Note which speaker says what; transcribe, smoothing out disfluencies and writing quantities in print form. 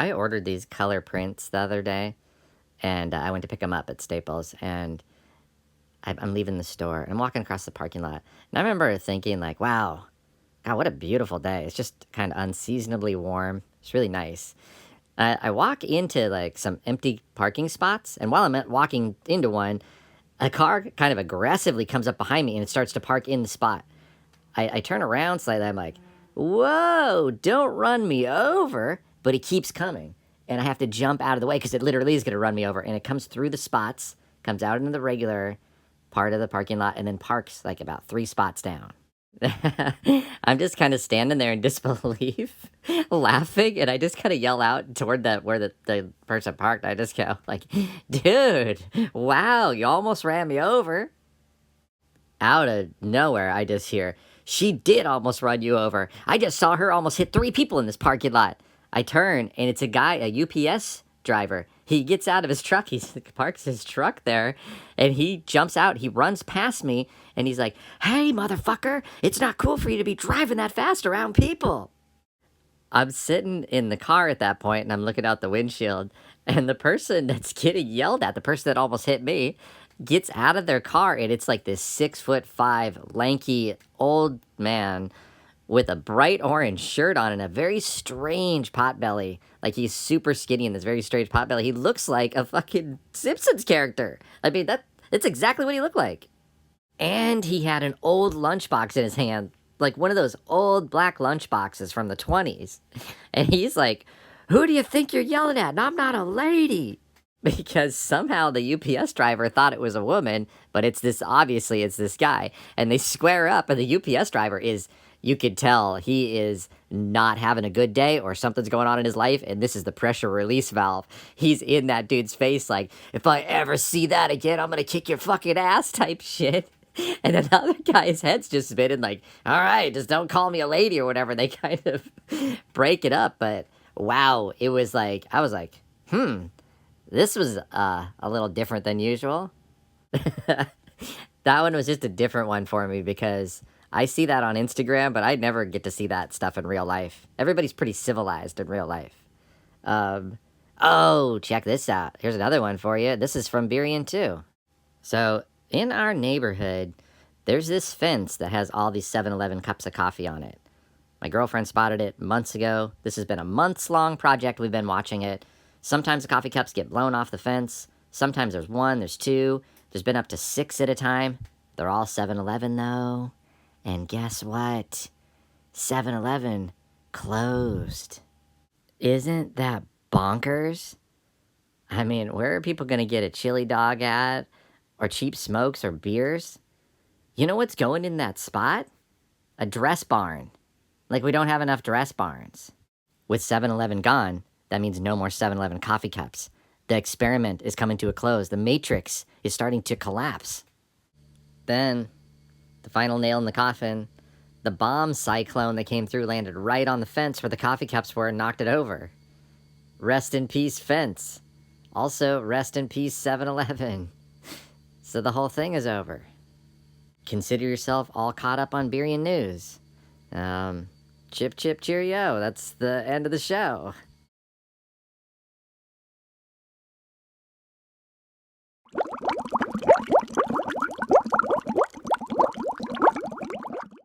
Speaker 1: I ordered these color prints the other day, and I went to pick them up at Staples, and I'm leaving the store, and I'm walking across the parking lot, and I remember thinking, like, wow, God, what a beautiful day. It's just kind of unseasonably warm. It's really nice. I walk into, like, some empty parking spots, and while I'm walking into one, a car kind of aggressively comes up behind me, and it starts to park in the spot. I turn around slightly. I'm like, whoa, don't run me over. But he keeps coming. And I have to jump out of the way because it literally is going to run me over. And it comes through the spots, comes out into the regular part of the parking lot, and then parks like about 3 spots down. I'm just kind of standing there in disbelief, laughing, and I just kind of yell out toward where the person parked. I just go like, dude, wow, you almost ran me over. Out of nowhere, I just hear, she did almost run you over. I just saw her almost hit 3 people in this parking lot. I turn, and it's a guy, a UPS driver. He gets out of his truck. He parks his truck there, and he jumps out. He runs past me, and he's like, hey, motherfucker, it's not cool for you to be driving that fast around people. I'm sitting in the car at that point, and I'm looking out the windshield, and the person that's getting yelled at, the person that almost hit me, gets out of their car, and it's like this 6'5", lanky old man with a bright orange shirt on and a very strange potbelly. Like, he's super skinny in this very strange potbelly. He looks like a fucking Simpsons character. I mean, that's exactly what he looked like. And he had an old lunchbox in his hand, like one of those old black lunchboxes from the 20s. And he's like, who do you think you're yelling at? And I'm not a lady. Because somehow the UPS driver thought it was a woman, but obviously it's this guy. And they square up, and the UPS driver is, you could tell he is not having a good day or something's going on in his life, and this is the pressure release valve. He's in that dude's face like, if I ever see that again, I'm gonna kick your fucking ass type shit. And another guy's head's just spinning like, all right, just don't call me a lady or whatever. They kind of break it up, but wow, it was like, I was like, this was a little different than usual. That one was just a different one for me because I see that on Instagram, but I never get to see that stuff in real life. Everybody's pretty civilized in real life. Oh, check this out. Here's another one for you. This is from Burien too. So, in our neighborhood, there's this fence that has all these 7-Eleven cups of coffee on it. My girlfriend spotted it months ago. This has been a months-long project. We've been watching it. Sometimes the coffee cups get blown off the fence. Sometimes there's 1, there's 2. There's been up to 6 at a time. They're all 7-Eleven, though. And guess what? 7-Eleven closed. Isn't that bonkers? I mean, where are people going to get a chili dog at? Or cheap smokes or beers? You know what's going in that spot? A dress barn. Like, we don't have enough dress barns. With 7-Eleven gone, that means no more 7-Eleven coffee cups. The experiment is coming to a close. The matrix is starting to collapse. Then, the final nail in the coffin, the bomb cyclone that came through landed right on the fence where the coffee cups were and knocked it over. Rest in peace, fence. Also, rest in peace, 7-Eleven. So the whole thing is over. Consider yourself all caught up on Burien news. Chip, chip, cheerio. That's the end of the show.